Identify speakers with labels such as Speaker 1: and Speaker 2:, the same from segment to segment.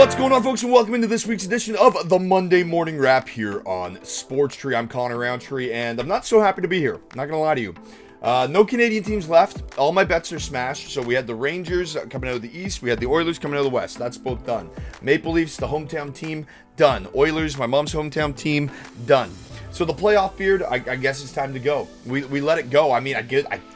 Speaker 1: What's going on, folks, and welcome into this week's edition of the Monday Morning Wrap here on Sports Tree. I'm Connor Roundtree, and I'm not so happy to be here. Not gonna lie to you. No Canadian teams left. All my bets are smashed. So we had the Rangers coming out of the East. We had the Oilers coming out of the West. That's both done. Maple Leafs, the hometown team, done. Oilers, my mom's hometown team, done. So the playoff beard, I guess it's time to go. We let it go. I mean,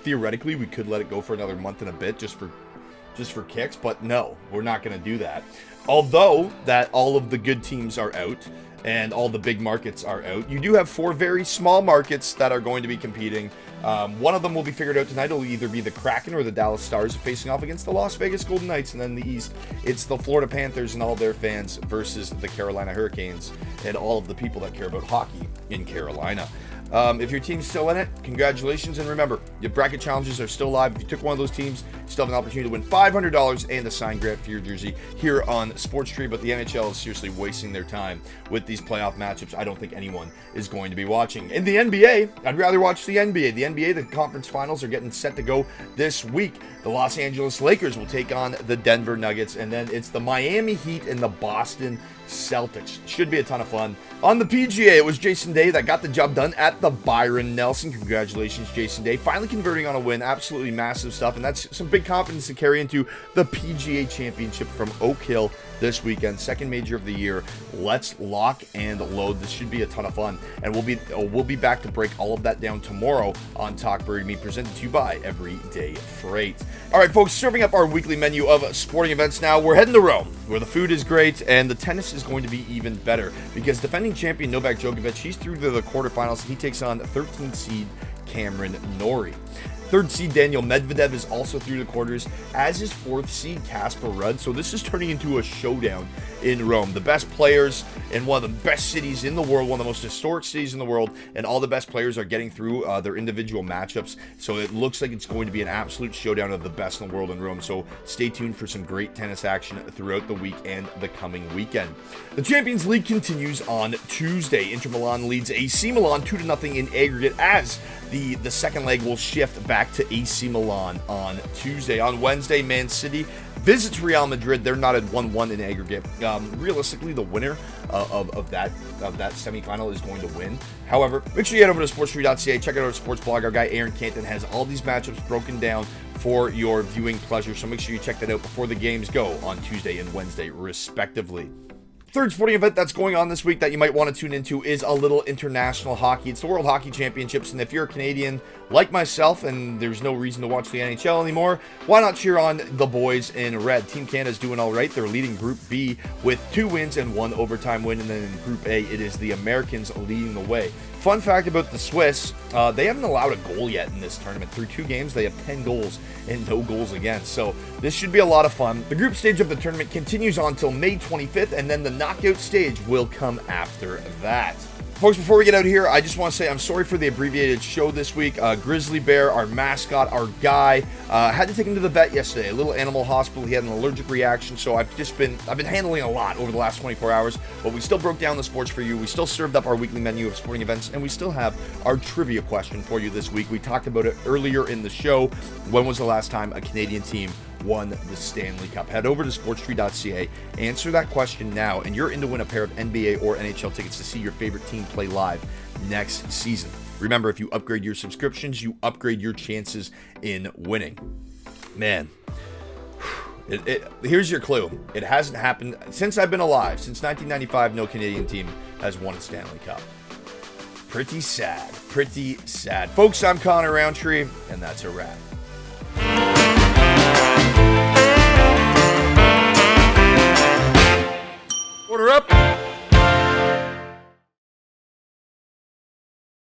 Speaker 1: theoretically we could let it go for another month and a bit just for kicks, but no, we're not going to do that. Although that all of the good teams are out and all the big markets are out, you do have four very small markets that are going to be competing. One of them will be figured out tonight. It'll either be the Kraken or the Dallas Stars facing off against the Las Vegas Golden Knights. And then the East, it's the Florida Panthers and all their fans versus the Carolina Hurricanes and all of the people that care about hockey in Carolina. If your team's still in it, congratulations. And remember, your bracket challenges are still live. If you took one of those teams, you still have an opportunity to win $500 and a signed grant for your jersey here on Sports Tree. But the NHL is seriously wasting their time with these playoff matchups. I don't think anyone is going to be watching. In the NBA, I'd rather watch the NBA. The NBA, the conference finals are getting set to go this week. The Los Angeles Lakers will take on the Denver Nuggets. And then it's the Miami Heat and the Boston Celtics. Should be a ton of fun. On the PGA, it was Jason Day that got the job done at the Byron Nelson. Congratulations, Jason Day. Finally converting on a win. Absolutely massive stuff. And that's some big confidence to carry into the PGA Championship from Oak Hill this weekend. Second major of the year. Let's lock and load. This should be a ton of fun. And we'll be back to break all of that down tomorrow on Talk Birdie Me, presented to you by Everyday Freight. All right, folks, serving up our weekly menu of sporting events now. We're heading to Rome, where the food is great and the tennis is going to be even better, because defending champion Novak Djokovic, he's through to the quarterfinals, and he takes on 13th seed Cameron Norrie. Third seed Daniel Medvedev is also through the quarters, as is fourth seed Casper Ruud. So this is turning into a showdown in Rome. The best players in one of the best cities in the world, one of the most historic cities in the world, and all the best players are getting through their individual matchups. So it looks like it's going to be an absolute showdown of the best in the world in Rome. So stay tuned for some great tennis action throughout the week and the coming weekend. The Champions League continues on Tuesday. Inter Milan leads AC Milan 2-0 in aggregate, as the second leg will shift back to AC Milan on Tuesday. On Wednesday, Man City visits Real Madrid. They're not at 1-1 in aggregate. Realistically, the winner of that semifinal is going to win. However, make sure you head over to sportstree.ca. Check out our sports blog. Our guy Aaron Canton has all these matchups broken down for your viewing pleasure. So make sure you check that out before the games go on Tuesday and Wednesday, respectively. Third sporting event that's going on this week that you might want to tune into is a little international hockey. It's the World Hockey Championships, and if you're a Canadian like myself and there's no reason to watch the NHL anymore, why not cheer on the boys in red? Team Canada's doing all right. They're leading Group B with 2 wins and 1 overtime win, and then in Group A, it is the Americans leading the way. Fun fact about the Swiss, they haven't allowed a goal yet in this tournament. Through 2 games, they have 10 goals and no goals against. So this should be a lot of fun. The group stage of the tournament continues on until May 25th, and then the knockout stage will come after that. Folks, before we get out of here, I just want to say I'm sorry for the abbreviated show this week. Grizzly Bear, our mascot, our guy, had to take him to the vet yesterday. A little animal hospital. He had an allergic reaction, so I've been handling a lot over the last 24 hours. But we still broke down the sports for you. We still served up our weekly menu of sporting events, and we still have our trivia question for you this week. We talked about it earlier in the show. When was the last time a Canadian team won the Stanley Cup? Head over to sportstree.ca, answer that question now, and you're in to win a pair of NBA or NHL tickets to see your favorite team play live next season. Remember, if you upgrade your subscriptions, you upgrade your chances in winning. Man, here's your clue. It hasn't happened since I've been alive. Since 1995, no Canadian team has won a Stanley Cup. Pretty sad. Pretty sad. Folks, I'm Connor Roundtree, and that's a wrap.